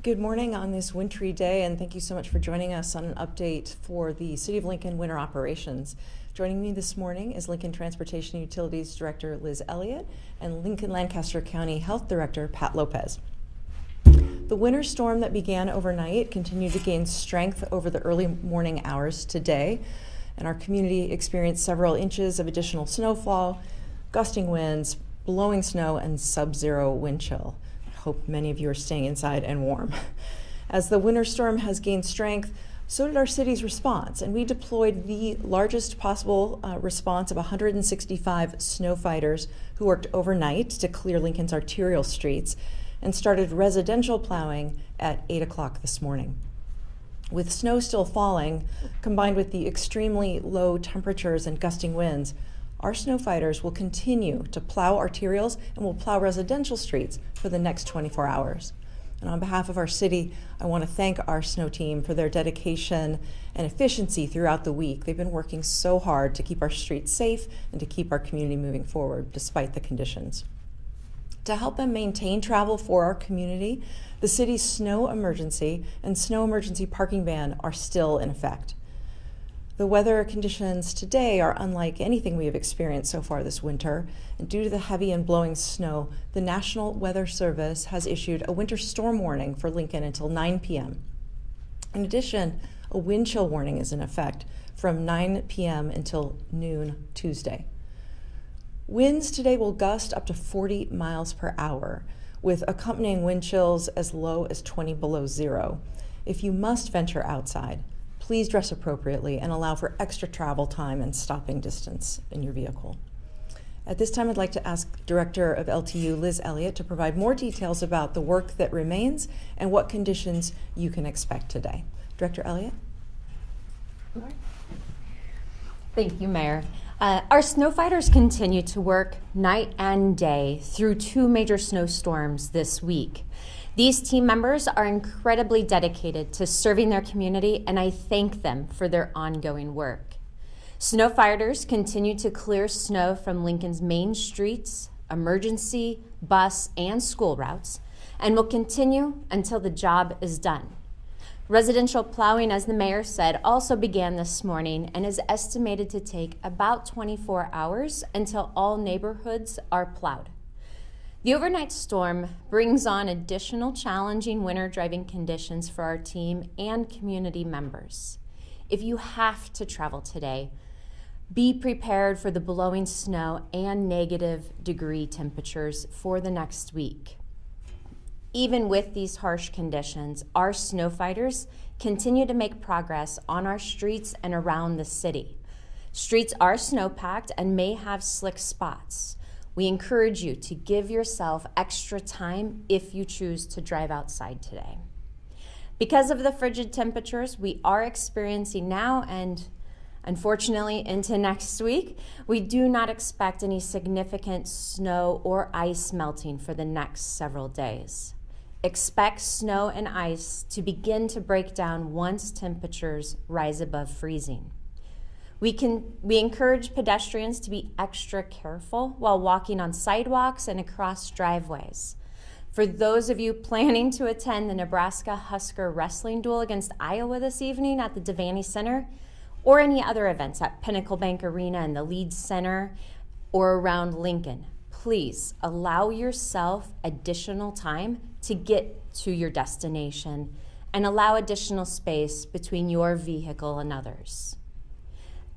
Good morning on this wintry day, and thank you so much for joining us on an update for the City of Lincoln winter operations. Joining me this morning is Lincoln Transportation Utilities Director Liz Elliott and Lincoln Lancaster County Health Director Pat Lopez. The winter storm that began overnight continued to gain strength over the early morning hours today, and our community experienced several inches of additional snowfall, gusting winds, blowing snow, and sub-zero wind chill. Hope many of you are staying inside and warm. As the winter storm has gained strength, so did our city's response, and we deployed the largest possible response of 165 snow fighters who worked overnight to clear Lincoln's arterial streets and started residential plowing at 8 o'clock this morning. With snow still falling, combined with the extremely low temperatures and gusting winds, our snow fighters will continue to plow arterials and will plow residential streets for the next 24 hours. And on behalf of our city, I want to thank our snow team for their dedication and efficiency throughout the week. They've been working so hard to keep our streets safe and to keep our community moving forward despite the conditions. To help them maintain travel for our community, the city's snow emergency and snow emergency parking ban are still in effect. The weather conditions today are unlike anything we have experienced so far this winter, and due to the heavy and blowing snow, the National Weather Service has issued a winter storm warning for Lincoln until 9 p.m. In addition, a wind chill warning is in effect from 9 p.m. until noon Tuesday. Winds today will gust up to 40 miles per hour, with accompanying wind chills as low as 20 below zero. If you must venture outside, please dress appropriately and allow for extra travel time and stopping distance in your vehicle. At this time, I'd like to ask Director of LTU, Liz Elliott, to provide more details about the work that remains and what conditions you can expect today. Director Elliott? Thank you, Mayor. Our snow fighters continue to work night and day through two major snowstorms this week. These team members are incredibly dedicated to serving their community, and I thank them for their ongoing work. Snow fighters continue to clear snow from Lincoln's main streets, emergency, bus, and school routes, and will continue until the job is done. Residential plowing, as the mayor said, also began this morning and is estimated to take about 24 hours until all neighborhoods are plowed. The overnight storm brings on additional challenging winter driving conditions for our team and community members. If you have to travel today, be prepared for the blowing snow and negative degree temperatures for the next week. Even with these harsh conditions, our snow fighters continue to make progress on our streets and around the city. Streets are snow-packed and may have slick spots. We encourage you to give yourself extra time if you choose to drive outside today. Because of the frigid temperatures we are experiencing now and unfortunately into next week, we do not expect any significant snow or ice melting for the next several days. Expect snow and ice to begin to break down once temperatures rise above freezing. We encourage pedestrians to be extra careful while walking on sidewalks and across driveways. For those of you planning to attend the Nebraska Husker wrestling duel against Iowa this evening at the Devaney Center, or any other events at Pinnacle Bank Arena and the Leeds Center or around Lincoln, please allow yourself additional time to get to your destination and allow additional space between your vehicle and others.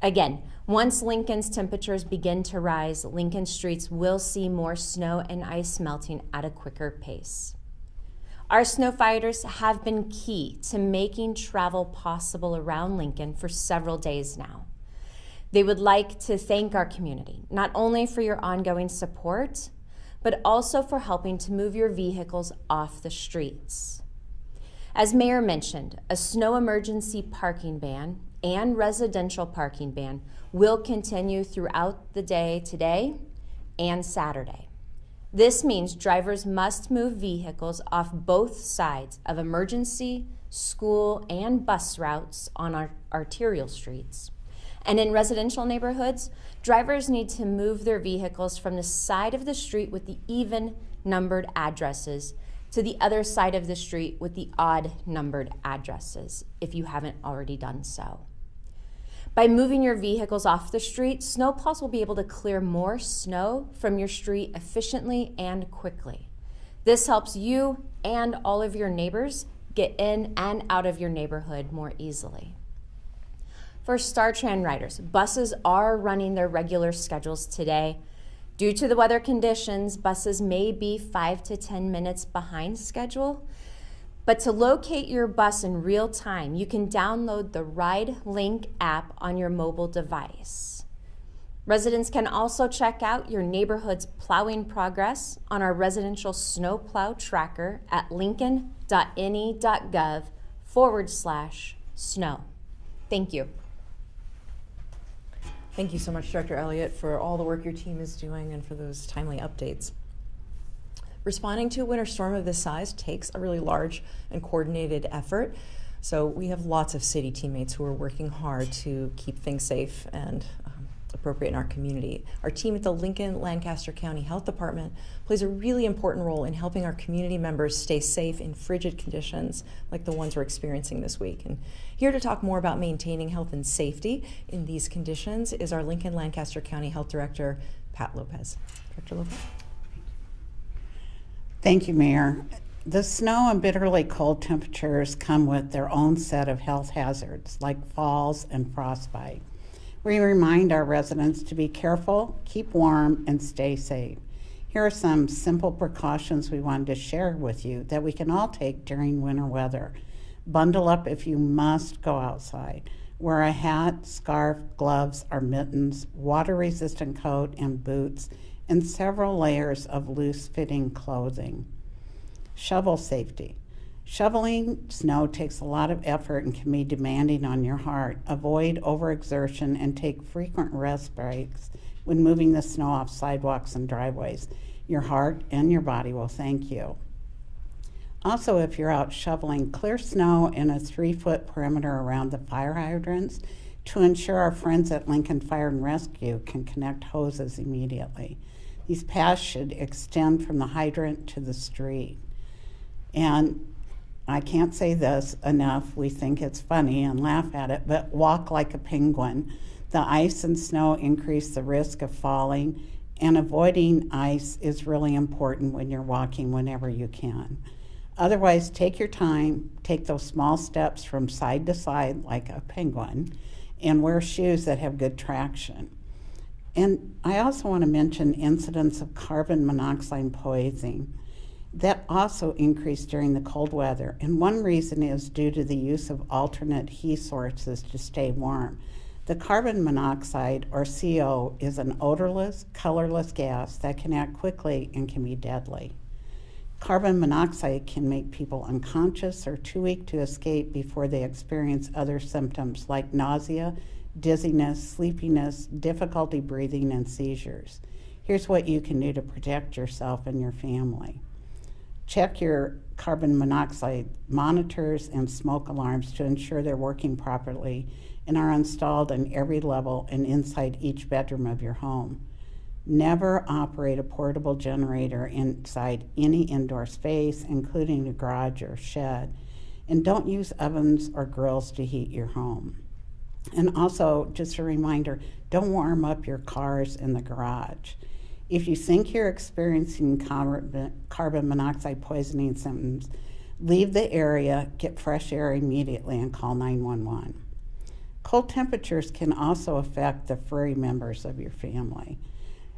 Again, once Lincoln's temperatures begin to rise, Lincoln streets will see more snow and ice melting at a quicker pace. Our snow fighters have been key to making travel possible around Lincoln for several days now. They would like to thank our community, not only for your ongoing support, but also for helping to move your vehicles off the streets. As Mayor mentioned, a snow emergency parking ban and residential parking ban will continue throughout the day today and Saturday. This means drivers must move vehicles off both sides of emergency, school, and bus routes on our arterial streets. And in residential neighborhoods, drivers need to move their vehicles from the side of the street with the even numbered addresses to the other side of the street with the odd numbered addresses if you haven't already done so. By moving your vehicles off the street, snowplows will be able to clear more snow from your street efficiently and quickly. This helps you and all of your neighbors get in and out of your neighborhood more easily. For StarTran riders, buses are running their regular schedules today. Due to the weather conditions, buses may be 5 to 10 minutes behind schedule. But to locate your bus in real time, you can download the RideLink app on your mobile device. Residents can also check out your neighborhood's plowing progress on our residential snowplow tracker at lincoln.ne.gov/snow. Thank you. Thank you so much, Director Elliott, for all the work your team is doing and for those timely updates. Responding to a winter storm of this size takes a really large and coordinated effort. So we have lots of city teammates who are working hard to keep things safe and appropriate in our community. Our team at the Lincoln-Lancaster County Health Department plays a really important role in helping our community members stay safe in frigid conditions like the ones we're experiencing this week. And here to talk more about maintaining health and safety in these conditions is our Lincoln-Lancaster County Health Director, Pat Lopez. Director Lopez. Thank you, Mayor. The snow and bitterly cold temperatures come with their own set of health hazards like falls and frostbite. We remind our residents to be careful, keep warm, and stay safe. Here are some simple precautions we wanted to share with you that we can all take during winter weather. Bundle up if you must go outside. Wear a hat, scarf, gloves, or mittens, water-resistant coat and boots, and several layers of loose-fitting clothing. Shovel safety. Shoveling snow takes a lot of effort and can be demanding on your heart. Avoid overexertion and take frequent rest breaks when moving the snow off sidewalks and driveways. Your heart and your body will thank you. Also, if you're out shoveling, clear snow in a 3-foot perimeter around the fire hydrants to ensure our friends at Lincoln Fire and Rescue can connect hoses immediately. These paths should extend from the hydrant to the street. And I can't say this enough, we think it's funny and laugh at it, but walk like a penguin. The ice and snow increase the risk of falling, and avoiding ice is really important when you're walking whenever you can. Otherwise, take your time, take those small steps from side to side like a penguin, and wear shoes that have good traction. And I also want to mention incidents of carbon monoxide poisoning that also increase during the cold weather. And one reason is due to the use of alternate heat sources to stay warm. The carbon monoxide, or CO, is an odorless, colorless gas that can act quickly and can be deadly. Carbon monoxide can make people unconscious or too weak to escape before they experience other symptoms like nausea, dizziness, sleepiness, difficulty breathing, and seizures. Here's what you can do to protect yourself and your family. Check your carbon monoxide monitors and smoke alarms to ensure they're working properly and are installed in every level and inside each bedroom of your home. Never operate a portable generator inside any indoor space, including a garage or shed. And don't use ovens or grills to heat your home. And also, just a reminder, don't warm up your cars in the garage. If you think you're experiencing carbon monoxide poisoning symptoms, leave the area, get fresh air immediately, and call 911. Cold temperatures can also affect the furry members of your family.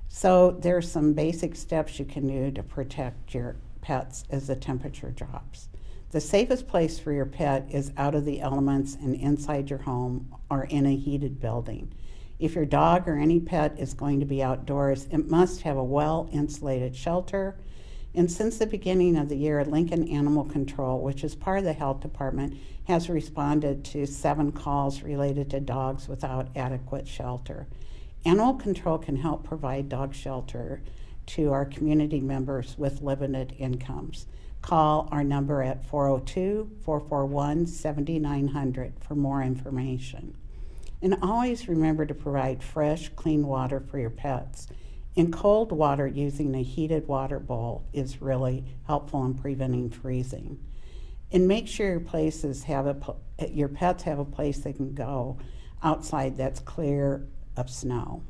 So there's some basic steps you can do to protect your pets as the temperature drops. The safest place for your pet is out of the elements and inside your home or in a heated building. If your dog or any pet is going to be outdoors, it must have a well-insulated shelter. And since the beginning of the year, Lincoln Animal Control, which is part of the health department, has responded to 7 calls related to dogs without adequate shelter. Animal Control can help provide dog shelter to our community members with limited incomes. Call our number at 402-441-7900 for more information. And always remember to provide fresh, clean water for your pets. In cold water, using a heated water bowl is really helpful in preventing freezing. And make sure your places have your pets have a place they can go outside that's clear of snow.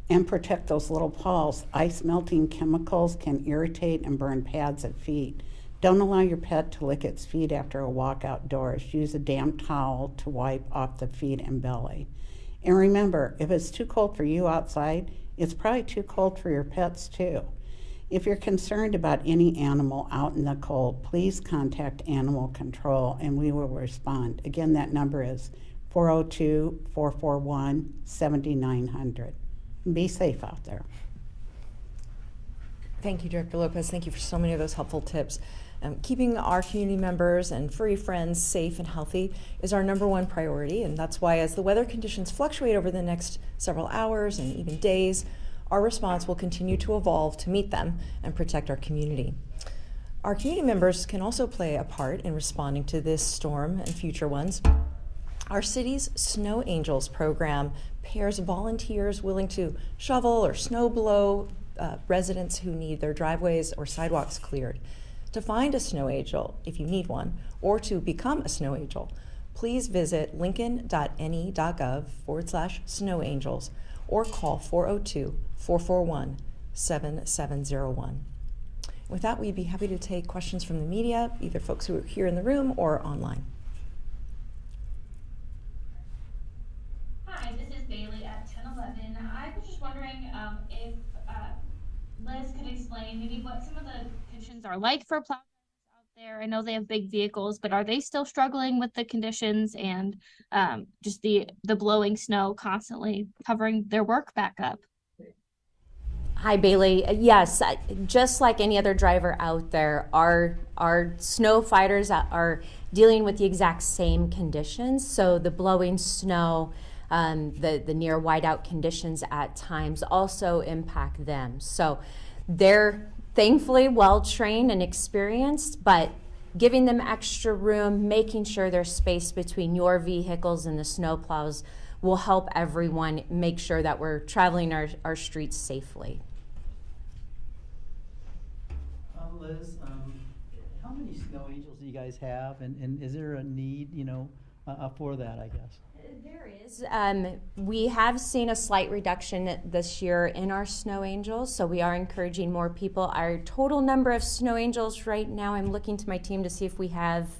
And protect those little paws. Ice melting chemicals can irritate and burn pads of feet. Don't allow your pet to lick its feet after a walk outdoors. Use a damp towel to wipe off the feet and belly. And remember, if it's too cold for you outside, it's probably too cold for your pets too. If you're concerned about any animal out in the cold, please contact Animal Control and we will respond. Again, that number is 402-441-7900. Be safe out there. Thank you, Director Lopez. Thank you for so many of those helpful tips. Keeping our community members and furry friends safe and healthy is our #1 priority, and that's why as the weather conditions fluctuate over the next several hours and even days, our response will continue to evolve to meet them and protect our community. Our community members can also play a part in responding to this storm and future ones. Our city's Snow Angels program pairs volunteers willing to shovel or snow blow residents who need their driveways or sidewalks cleared. To find a snow angel, if you need one, or to become a snow angel, please visit lincoln.ne.gov/snow angels or call 402-441-7701. With that, we'd be happy to take questions from the media, either folks who are here in the room or online. Hi, this is Bailey at 1011. I was just wondering if Liz could explain maybe what some of the conditions are like for plow drivers out there. I know they have big vehicles, but are they still struggling with the conditions and just the blowing snow constantly covering their work back up? Hi, Bailey. Yes, just like any other driver out there, our snow fighters are dealing with the exact same conditions. So the blowing snow, the near whiteout conditions at times also impact them. So they're thankfully well-trained and experienced, but giving them extra room, making sure there's space between your vehicles and the snow plows will help everyone make sure that we're traveling our streets safely. Liz, how many snow angels do you guys have, and is there a need, for that, I guess? There is. We have seen a slight reduction this year in our snow angels, so we are encouraging more people. Our total number of snow angels right now, I'm looking to my team to see if we have,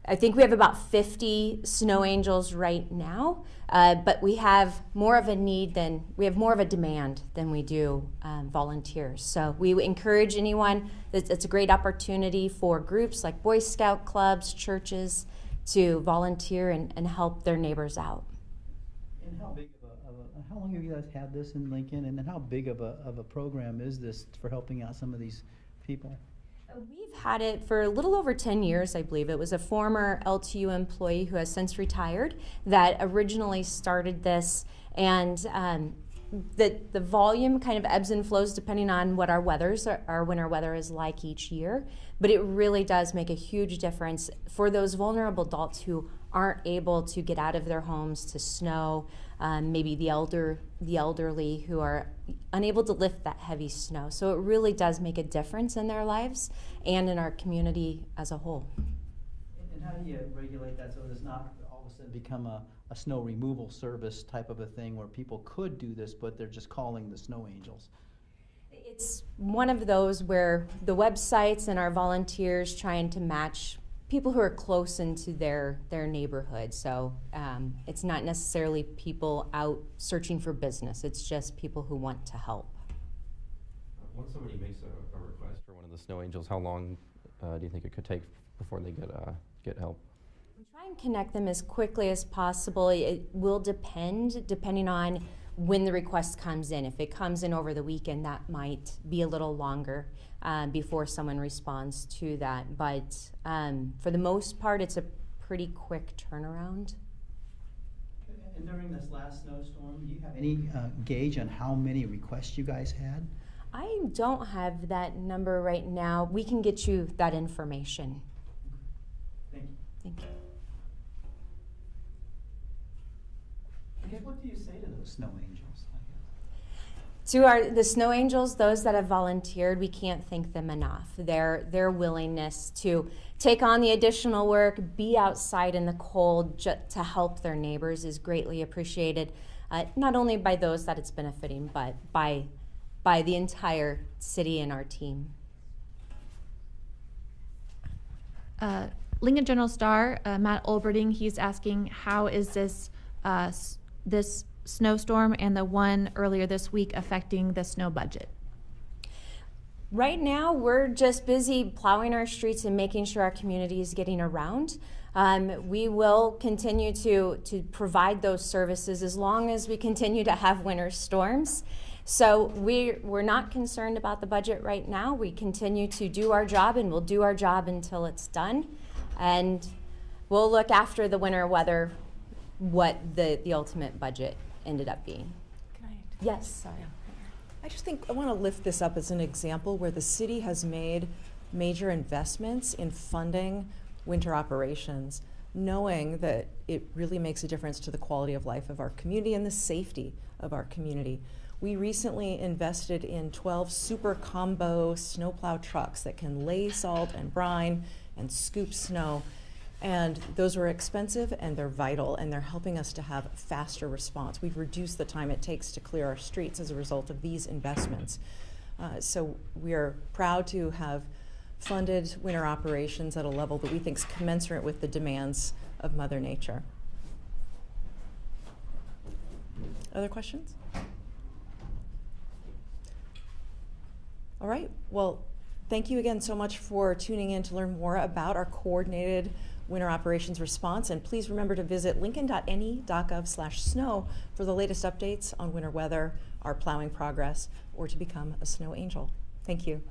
I think we have about 50 snow angels right now, but we have more of a demand than we do volunteers. So we encourage anyone, it's a great opportunity for groups like Boy Scout clubs, churches, to volunteer and help their neighbors out. And how big how long have you guys had this in Lincoln, and then how big of a program is this for helping out some of these people? We've had it for a little over 10 years, I believe. It was a former LTU employee who has since retired that originally started this, and the volume kind of ebbs and flows depending on what our winter weather is like each year, but it really does make a huge difference for those vulnerable adults who aren't able to get out of their homes to snow, maybe the elderly who are unable to lift that heavy snow. So it really does make a difference in their lives and in our community as a whole. And how do you regulate that so it's not all of a sudden become a snow removal service type of a thing where people could do this, but they're just calling the snow angels? It's one of those where the websites and our volunteers trying to match people who are close into their neighborhood. So it's not necessarily people out searching for business. It's just people who want to help. Once somebody makes a request for one of the snow angels, how long do you think it could take before they get help? We try and connect them as quickly as possible. It will depending on when the request comes in. If it comes in over the weekend, that might be a little longer before someone responds to that. But for the most part, it's a pretty quick turnaround. And during this last snowstorm, do you have any gauge on how many requests you guys had? I don't have that number right now. We can get you that information. Thank you. Thank you. I guess, what do you say to those snow angels? To the Snow Angels, those that have volunteered, we can't thank them enough. Their willingness to take on the additional work, be outside in the cold to help their neighbors is greatly appreciated, not only by those that it's benefiting, but by the entire city and our team. Lincoln Journal Star, Matt Olberding, he's asking, how is this this snowstorm and the one earlier this week affecting the snow budget? Right now, we're just busy plowing our streets and making sure our community is getting around. We will continue to provide those services as long as we continue to have winter storms. So we're not concerned about the budget right now. We continue to do our job, and we'll do our job until it's done. And we'll look after the winter weather, what the ultimate budget ended up being. Can I? Yes, sorry. I just think I want to lift this up as an example where the city has made major investments in funding winter operations, knowing that it really makes a difference to the quality of life of our community and the safety of our community. We recently invested in 12 super combo snowplow trucks that can lay salt and brine and scoop snow. And those were expensive, and they're vital, and they're helping us to have faster response. We've reduced the time it takes to clear our streets as a result of these investments. So we are proud to have funded winter operations at a level that we think is commensurate with the demands of Mother Nature. Other questions? All right, well, thank you again so much for tuning in to learn more about our coordinated winter operations response, and please remember to visit lincoln.ne.gov/snow for the latest updates on winter weather, our plowing progress, or to become a snow angel. Thank you.